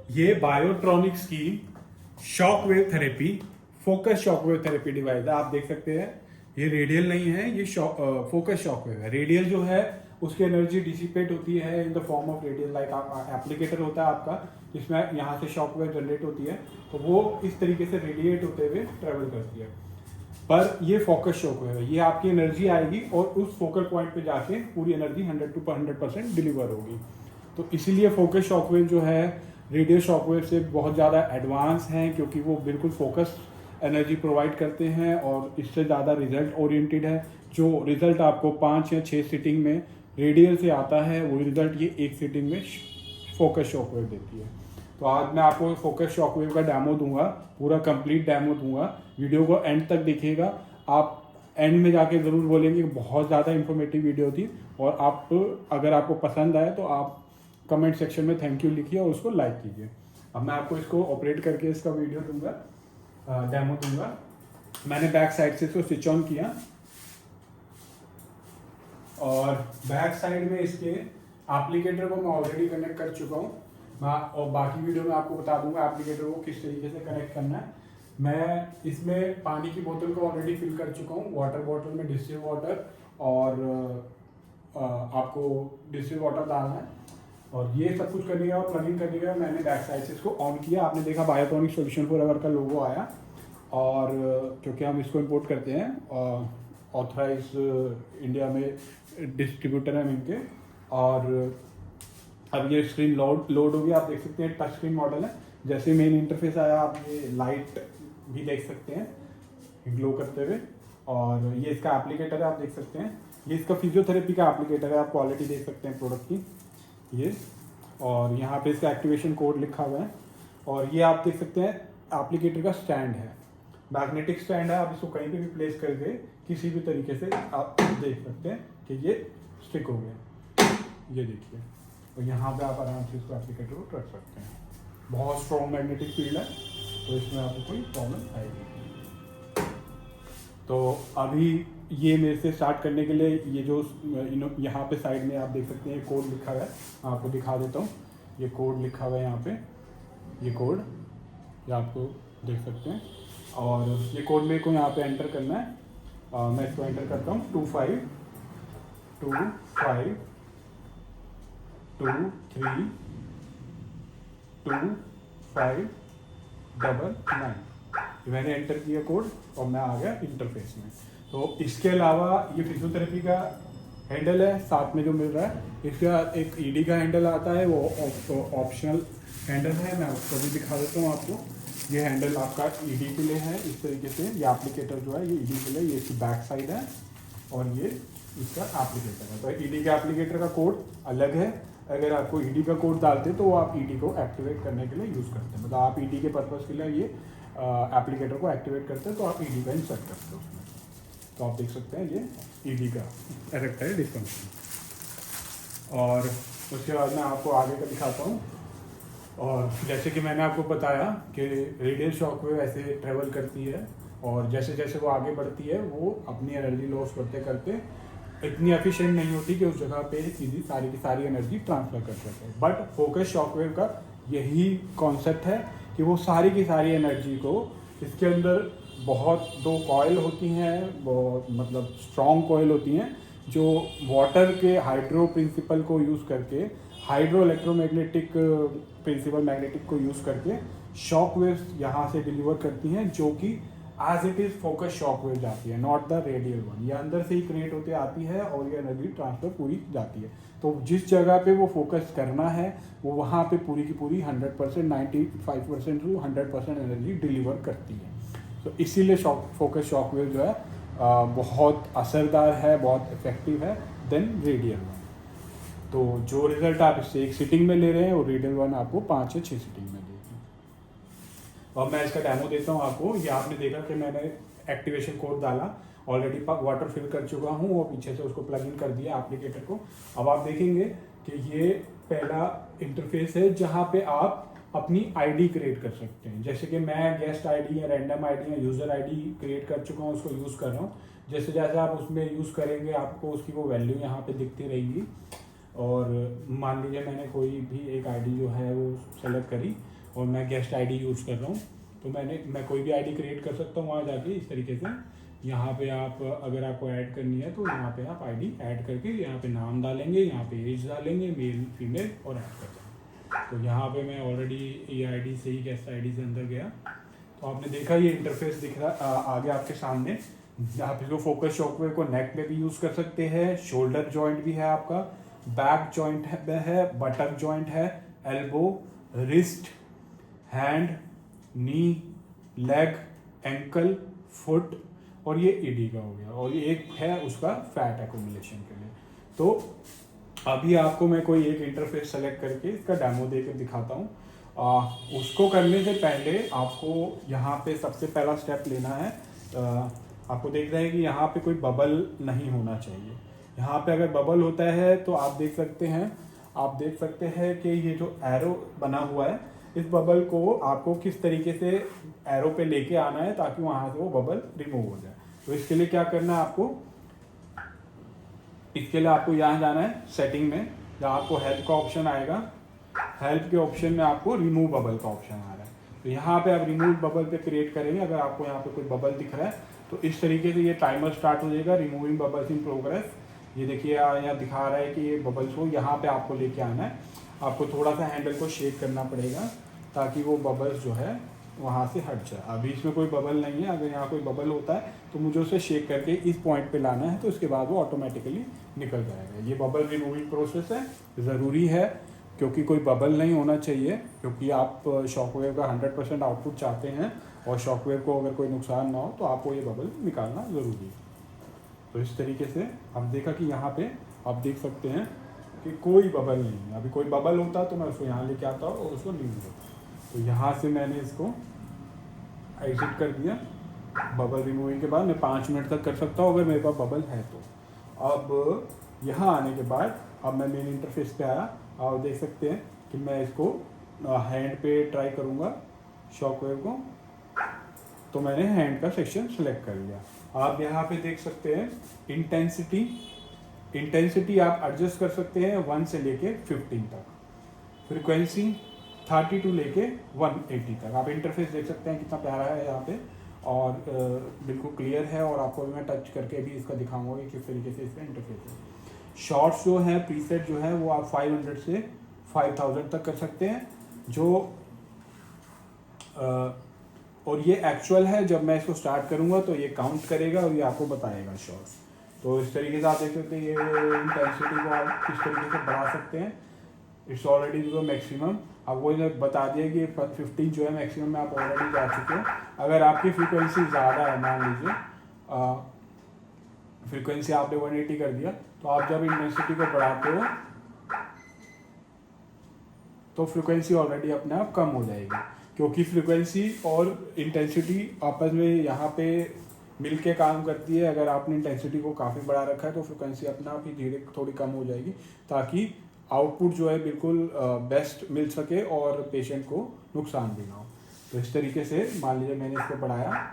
ये बायोट्रॉनिक्स की shock wave therapy, focus shock wave therapy device है। आप देख सकते हैं ये रेडियल नहीं है, ये फोकस शॉक वेव है। रेडियल जो है उसकी एनर्जी डिसिपेट होती है in the form of radial, like applicator होता है आपका जिसमें यहाँ से शॉक वेव जनरेट होती है, तो वो इस तरीके से रेडिएट होते हुए ट्रेवल करती है। पर ये फोकस शॉक वेव है, ये आपकी एनर्जी आएगी और उस फोकल पॉइंट पे जाके पूरी एनर्जी 100% डिलीवर होगी। तो इसीलिए फोकस शॉक वेव जो है रेडियो शॉक वेव से बहुत ज़्यादा एडवांस हैं, क्योंकि वो बिल्कुल फोकस एनर्जी प्रोवाइड करते हैं और इससे ज़्यादा रिजल्ट ओरिएंटेड है। जो रिजल्ट आपको 5 या 6 सीटिंग में रेडियल से आता है, वो रिजल्ट ये 1 सीटिंग में फोकस शॉक वेव देती है। तो आज मैं आपको फोकस शॉक वेव का डेमो दूंगा, पूरा कंप्लीट डेमो दूंगा। वीडियो को एंड तक देखिएगा। आप एंड में जाके ज़रूर बोलेंगे कि बहुत ज़्यादा इंफॉर्मेटिव वीडियो थी, और आप अगर आपको पसंद आए तो आप कमेंट सेक्शन में थैंक यू लिखिए और उसको लाइक कीजिए। अब मैं आपको इसको ऑपरेट करके इसका वीडियो दूंगा, डेमो दूंगा। मैंने बैक साइड से इसको स्विच ऑन किया और बैक साइड में इसके एप्लीकेटर को मैं ऑलरेडी कनेक्ट कर चुका हूँ। मैं और बाकी वीडियो में आपको बता दूंगा एप्लीकेटर को किस तरीके से कनेक्ट करना है। मैं इसमें पानी की बोतल को ऑलरेडी फिल कर चुका हूँ, वाटर बॉटल में डिस्टिल वाटर, और आपको डिस्टिल वाटर डालना है और ये सब कुछ करने का और प्लगिंग करने का मैंने बैक साइड से इसको ऑन किया। आपने देखा बायोट्रॉनिक सॉल्यूशन फॉरएवर का लोगो आया, और क्योंकि हम इसको इंपोर्ट करते हैं, ऑथराइज इंडिया में डिस्ट्रीब्यूटर हैं इनके। और अब ये स्क्रीन लोड होगी, आप देख सकते हैं टच स्क्रीन मॉडल है। जैसे मेन इंटरफेस आया, आप ये लाइट भी देख सकते हैं ग्लो करते हुए, और ये इसका एप्लीकेटर है, आप देख सकते हैं। ये इसका फिजियोथेरेपी का एप्लीकेटर है, आप क्वालिटी देख सकते हैं प्रोडक्ट की ये। और यहाँ पे इसका एक्टिवेशन कोड लिखा हुआ है, और ये आप देख सकते हैं एप्लीकेटर का स्टैंड है, मैग्नेटिक स्टैंड है। आप इसको कहीं पे भी प्लेस करके किसी भी तरीके से आप देख सकते हैं कि ये स्टिक हो गया, ये देखिए। और यहाँ पे आप आराम से इसको एप्लीकेटर को रख सकते हैं। बहुत स्ट्रॉन्ग मैग्नेटिक फील्ड है, तो इसमें आपको कोई प्रॉब्लम आएगी। तो अभी ये मेरे से स्टार्ट करने के लिए ये जो यहाँ पे साइड में आप देख सकते हैं कोड लिखा हुआ है, मैं आपको दिखा देता हूँ। ये कोड लिखा हुआ है यहाँ पे, ये कोड ये आपको देख सकते हैं, और ये कोड मेरे को यहाँ पे एंटर करना है। मैं इसको एंटर करता हूँ 2525232599। मैंने एंटर किया कोड और मैं आ गया इंटरफेस में। तो इसके अलावा ये फिजियोथेरेपी का हैंडल है, साथ में जो मिल रहा है इसका एक ईडी का हैंडल आता है, वो ऑप्शनल हैंडल है। मैं उसको भी दिखा देता हूँ आपको। ये हैंडल आपका ईडी के लिए है, इस तरीके से। ये एप्लीकेटर जो है ये ईडी के लिए, ये इसकी बैक साइड है, और ये इसका एप्लीकेटर है। तो ईडी के एप्लीकेटर का कोड अलग है। अगर आपको ईडी का कोड डालते हैं तो वो आप ईडी को एक्टिवेट करने के लिए यूज़ करते हैं, मतलब आप ईडी के पर्पज़ के लिए ये एप्लीकेटर को एक्टिवेट करते हैं, तो आप ईडी का इंसर्ट करते हैं उसमें। तो आप देख सकते हैं ये ईडी का इरेक्टाइल डिस्फंक्शन। और उसके बाद मैं आपको आगे का दिखाता हूँ। और जैसे कि मैंने आपको बताया कि रेडियल शॉक वेव ऐसे ट्रेवल करती है, और जैसे जैसे वो आगे बढ़ती है वो अपनी एनर्जी लॉस करते करते इतनी एफिशिएंट नहीं होती कि उस जगह पे सीधी सारी की सारी एनर्जी ट्रांसफ़र कर सके। बट फोकस शॉक वेव का यही कॉन्सेप्ट है कि वो सारी की सारी एनर्जी को, इसके अंदर बहुत 2 कॉइल होती हैं, बहुत मतलब स्ट्रॉन्ग कॉइल होती हैं, जो वाटर के हाइड्रो प्रिंसिपल को यूज़ करके, हाइड्रो इलेक्ट्रोमैग्नेटिक प्रिंसिपल मैग्नेटिक को यूज़ करके शॉक वेव्स यहाँ से डिलीवर करती हैं, जो कि as it is focus shock wave जाती है, नॉट द रेडियल वन। ये अंदर से ही क्रिएट होते आती है और ये एनर्जी ट्रांसफर पूरी जाती है। तो जिस जगह पे वो फोकस करना है वो वहाँ पे पूरी की पूरी 100%, 95% टू 100% एनर्जी डिलीवर करती है। तो इसीलिए फोकस शॉक वेव जो है बहुत असरदार है, बहुत इफेक्टिव है देन रेडियल वन। तो जो रिजल्ट आप इससे 1 सीटिंग में ले रहे हैं वो रेडियल वन आपको 5 या 6 सीटिंग में देगी। और मैं इसका डेमो देता हूँ आपको। ये आपने देखा कि मैंने एक्टिवेशन कोड डाला, ऑलरेडी वाटर फिल कर चुका हूँ और पीछे से उसको प्लग इन कर दिया एप्लीकेटर को। अब आप देखेंगे कि ये पहला इंटरफेस है जहाँ पे आप अपनी आईडी क्रिएट कर सकते हैं। जैसे कि मैं गेस्ट आईडी या रैंडम आईडी या यूज़र आईडी क्रिएट कर चुका हूँ, उसको यूज़ कर रहा हूँ। जैसे जैसे आप उसमें यूज़ करेंगे आपको उसकी वो वैल्यू यहाँ पे दिखती रहेगी। और मान लीजिए मैंने कोई भी एक आईडी जो है वो सेलेक्ट करी और मैं गेस्ट आईडी यूज़ कर रहा हूँ, तो मैं कोई भी आईडी क्रिएट कर सकता हूँ वहाँ जाके इस तरीके से। यहाँ पे आप अगर आपको ऐड करनी है तो यहाँ पे आप आईडी ऐड करके यहाँ पे नाम डालेंगे, यहाँ पे एज डालेंगे, मेल फीमेल, और ऐड कर देंगे। तो यहाँ पे मैं ऑलरेडी ये आईडी से ही गेस्ट आईडी से अंदर गया, तो आपने देखा ये इंटरफेस दिख रहा आगे आपके सामने। आप इसको फोकस शॉकवेव को नेक पे भी यूज़ कर सकते हैं, शोल्डर जॉइंट भी है आपका, बैक जॉइंट है, बटक जॉइंट है, एल्बो, रिस्ट, हैंड, नी, लेग, एंकल, फुट, और ये ईडी का हो गया, और ये एक है उसका फैट एक्यूमुलेशन के लिए। तो अभी आपको मैं कोई एक इंटरफेस सेलेक्ट करके इसका डेमो दे कर दिखाता हूँ। उसको करने से पहले आपको यहाँ पे सबसे पहला स्टेप लेना है। आपको देख रहे हैं कि यहाँ पे कोई बबल नहीं होना चाहिए। यहाँ पे अगर बबल होता है तो आप देख सकते हैं कि ये जो एरो बना हुआ है, इस बबल को आपको किस तरीके से एरो पे लेके आना है ताकि वहाँ से वो बबल रिमूव हो जाए। तो इसके लिए क्या करना है आपको, इसके लिए आपको यहाँ जाना है सेटिंग में, जहाँ आपको हेल्प का ऑप्शन आएगा। हेल्प के ऑप्शन में आपको रिमूव बबल का ऑप्शन आ रहा है, तो यहाँ पे आप रिमूव बबल पे क्रिएट करेंगे। अगर आपको यहाँ पे कोई बबल दिख रहा है तो इस तरीके से ये टाइमर स्टार्ट हो जाएगा, रिमूविंग बबल्स इन प्रोग्रेस। ये देखिए यहाँ दिखा रहा है कि ये बबल्स को यहाँ पे आपको लेके आना है। आपको थोड़ा सा हैंडल को शेक करना पड़ेगा ताकि वो बबल्स जो है वहाँ से हट जाए। अभी इसमें कोई बबल नहीं है, अगर यहाँ कोई बबल होता है तो मुझे उसे शेक करके इस पॉइंट पे लाना है, तो उसके बाद वो ऑटोमेटिकली निकल जाएगा। ये बबल रिमूविंग प्रोसेस है, ज़रूरी है क्योंकि कोई बबल नहीं होना चाहिए, क्योंकि आप शॉकवेव का 100% आउटपुट चाहते हैं और शॉकवेव को अगर कोई नुकसान ना हो तो आपको ये बबल निकालना ज़रूरी है। तो इस तरीके से हम देखा कि यहाँ पे आप देख सकते हैं कि कोई बबल नहीं है। अभी कोई बबल होता तो मैं उसको यहाँ लेके आता और उसको रिमूव करता। तो यहाँ से मैंने इसको एग्जिट कर दिया। बबल रिमूविंग के बाद मैं 5 मिनट तक कर सकता हूँ अगर मेरे पास बबल है तो। अब यहाँ आने के बाद अब मैं मेन इंटरफेस पे आया, आप देख सकते हैं कि मैं इसको हैंड पे ट्राई करूँगा शॉकवेव को। तो मैंने हैंड का सेक्शन सेलेक्ट कर लिया। आप यहाँ पे देख सकते हैं इंटेंसिटी आप एडजस्ट कर सकते हैं 1 से लेके 15 तक, फ्रीक्वेंसी 32 लेके 180 तक। आप इंटरफेस देख सकते हैं कितना प्यारा है यहाँ पे, और बिल्कुल क्लियर है। और आपको भी मैं टच करके भी इसका दिखाऊंगा कि किस तरीके से इसका इंटरफेस है। शॉर्ट्स जो है, प्रीसेट जो है वो आप 500 से 5000 तक कर सकते हैं। और ये एक्चुअल है, जब मैं इसको स्टार्ट करूँगा तो ये काउंट करेगा और ये आपको बताएगा शॉर्ट्स। तो इस तरीके से आप देख सकते हैं ये इंटेंसिटी को आप किस तरीके से बढ़ा सकते हैं। इट्स ऑलरेडी जो मैक्सिमम, अब वो बता दिया कि 15 जो है मैक्सिमम में आप ऑलरेडी जा चुके हैं। अगर आपकी फ्रीक्वेंसी ज़्यादा है, मान लीजिए फ्रीक्वेंसी आपने 180 कर दिया, तो आप जब इंटेंसिटी को बढ़ाते हो तो फ्रीक्वेंसी ऑलरेडी अपने आप कम हो जाएगी, क्योंकि फ्रीक्वेंसी और इंटेंसिटी आपस में यहाँ पे मिल के काम करती है। अगर आपने इंटेंसिटी को काफ़ी बढ़ा रखा है तो फ्रीक्वेंसी अपने आप ही धीरे थोड़ी कम हो जाएगी, ताकि आउटपुट जो है बिल्कुल बेस्ट मिल सके और पेशेंट को नुकसान भी ना हो। तो इस तरीके से मान लीजिए मैंने इसको बढ़ाया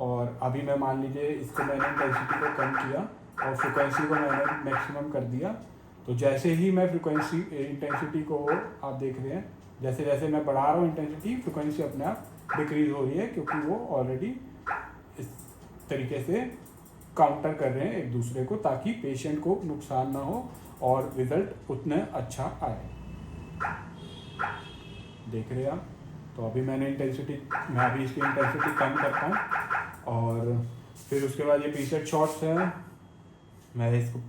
और अभी मैं मान लीजिए इसको मैंने इंटेंसिटी को कम किया और फ्रिक्वेंसी को मैंने मैक्सिमम कर दिया। तो जैसे ही मैं इंटेंसिटी को आप देख रहे हैं, जैसे जैसे मैं बढ़ा रहा हूँ इंटेंसिटी, फ्रिक्वेंसी अपने आप डिक्रीज हो रही है, क्योंकि वो ऑलरेडी इस तरीके से काउंटर कर रहे हैं एक दूसरे को, ताकि पेशेंट को नुकसान ना हो और रिजल्ट उतना अच्छा आए। देख रहे हैं आप। तो अभी मैं अभी इसकी इंटेंसिटी कम करता हूँ और फिर उसके बाद ये प्रीसेट शॉट्स हैं। मैं इसको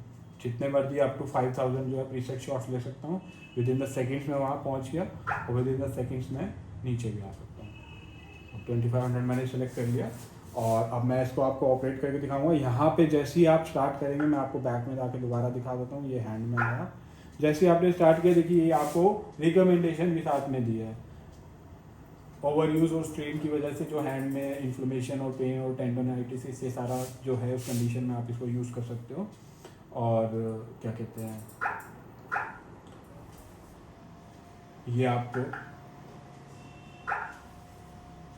जितने मर्जी अप टू 5000 जो है प्रीसेट शॉट्स ले सकता हूँ। विद इन द सेकेंड्स में वहाँ पहुँच गया और विद इन द सेकेंड्स में नीचे भी आ सकता हूँ। 2500 मैंने सेलेक्ट कर लिया और अब मैं इसको आपको ऑपरेट करके दिखाऊंगा। यहाँ पे जैसे ही आप स्टार्ट करेंगे, मैं आपको बैक में जाके दोबारा दिखा देता हूँ। ये हैंड में आया, जैसे आपने स्टार्ट किया, देखिए ये आपको रिकमेंडेशन भी साथ में दी है। ओवर यूज और स्ट्रेन की वजह से जो हैंड में इन्फ्लेमेशन और पेन और टेंडोनाइटिस, इससे सारा जो है उस कंडीशन में आप इसको यूज़ कर सकते हो। और क्या कहते हैं, ये आपको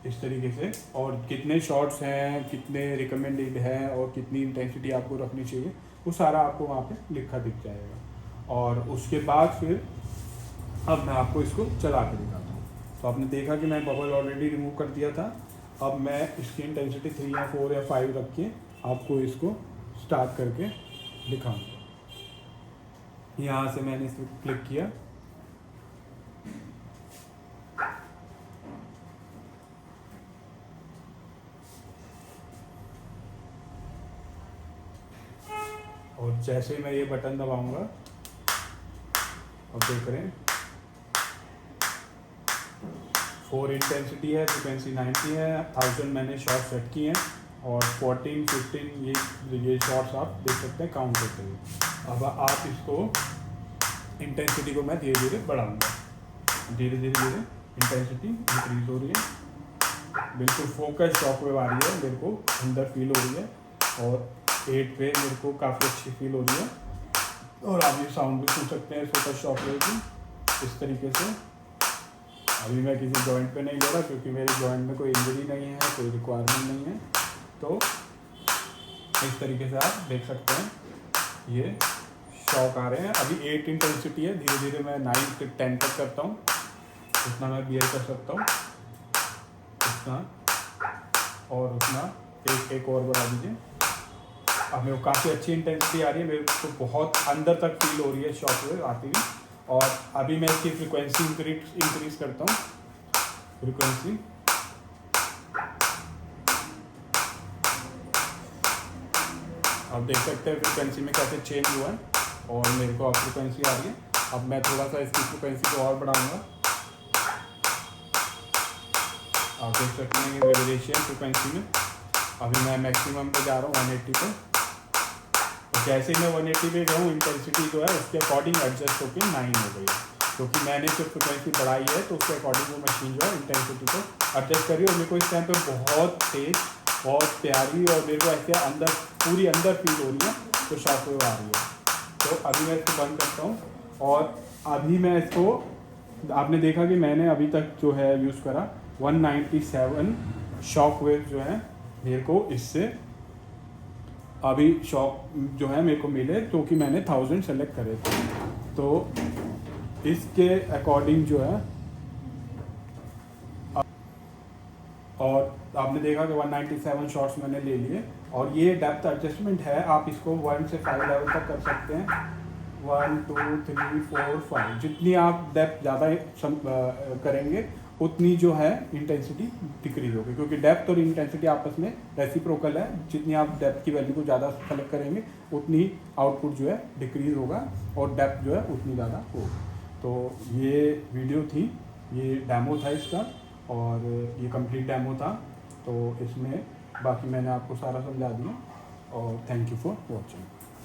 इस तरीके से, और कितने शॉट्स हैं, कितने रिकमेंडेड हैं और कितनी इंटेंसिटी आपको रखनी चाहिए, वो सारा आपको वहाँ पे लिखा दिख जाएगा। और उसके बाद फिर अब मैं आपको इसको चला के दिखाता हूँ। तो आपने देखा कि मैं बबल ऑलरेडी रिमूव कर दिया था। अब मैं इसकी इंटेंसिटी 3 या 4 या 5 रख के आपको इसको स्टार्ट करके दिखाऊंगा। यहाँ से मैंने इसमें क्लिक किया, और जैसे ही मैं ये बटन दबाऊंगा, अब देख रहे हैं 4 इंटेंसिटी है, फ्रिक्वेंसी 90 है, 1000 मैंने शॉट सेट किए हैं और 14, 15 ये शॉट्स आप देख सकते हैं काउंट करते हुए। अब आप इसको इंटेंसिटी को मैं धीरे धीरे बढ़ाऊंगा, धीरे इंटेंसिटी इंक्रीज हो रही है, बिल्कुल फोकस शॉकवेव आ रही है, मेरे को अंदर फील हो रही है और 8 पे मेरे को काफ़ी अच्छी फील हो रही है। और आप ये साउंड भी सुन सकते हैं फोकस शॉकवेव की इस तरीके से। अभी मैं किसी जॉइंट पे नहीं ले रहा क्योंकि मेरे जॉइंट में कोई इंजरी नहीं है, कोई रिक्वायरमेंट नहीं है। तो इस तरीके से आप देख सकते हैं ये शॉक आ रहे हैं। अभी 8 इंटेंसिटी है, धीरे धीरे मैं 9 से 10 तक करता हूँ, उतना मैं बियर कर सकता हूँ, उतना और उतना एक और बढ़ा दीजिए। अब मेरे को काफ़ी अच्छी इंटेंसिटी आ रही है, मेरे को बहुत अंदर तक फील हो रही है शॉकवेव आती हुई। और अभी मैं इसकी फ्रिक्वेंसी इंक्रीज करता हूँ, फ्रिक्वेंसी आप देख सकते हैं फ्रिक्वेंसी में कैसे चेंज हुआ है और मेरे को अब फ्रिक्वेंसी आ रही है। अब मैं थोड़ा सा इसकी फ्रिक्वेंसी को और बढ़ाऊंगा। आप देख सकते हैं वेरिएशन फ्रिक्वेंसी में अभी मैं मैक्सिमम पे जा रहा हूँ 180 पे। तो जैसे ही मैं 180 पे गया हूँ, इंटेंसिटी जो है उसके अकॉर्डिंग एडजस्ट होकर 9 हो गई है, क्योंकि मैंने सिर्फ फ्रिक्वेंसी बढ़ाई है तो उसके अकॉर्डिंग वो मशीन जो है इंटेंसिटी को एडजस्ट करी। और मेरे को इस टाइम पे बहुत तेज, बहुत प्यारी और मेरे को ऐसे अंदर पूरी अंदर फील हो रही है, तो शॉकवेव आ रही है। तो अभी मैं इसको बंद करता हूँ और अभी मैं इसको, आपने देखा कि मैंने अभी तक जो है यूज़ करा 197 शॉकवेव जो है मेरे को इससे अभी शॉक जो है मेरे को मिले, क्योंकि मैंने 1000 सेलेक्ट करे थे। तो इसके अकॉर्डिंग जो है, और आपने देखा कि 197 शॉट्स मैंने ले लिए। और ये डेप्थ एडजस्टमेंट है, आप इसको 1 से 5 लेवल तक कर सकते हैं। 1 2 3 4 5 जितनी आप डेप्थ ज़्यादा करेंगे उतनी जो है इंटेंसिटी डिक्रीज होगी, क्योंकि डेप्थ और इंटेंसिटी आपस में रेसिप्रोकल है। जितनी आप डेप्थ की वैल्यू को ज़्यादा सेलेक्ट करेंगे उतनी आउटपुट जो है डिक्रीज होगा और डेप्थ जो है उतनी ज़्यादा होगी। तो ये वीडियो थी, ये डेमो था इसका, और ये कंप्लीट डेमो था। तो इसमें बाकी मैंने आपको सारा समझा दिया और थैंक यू फॉर वॉचिंग।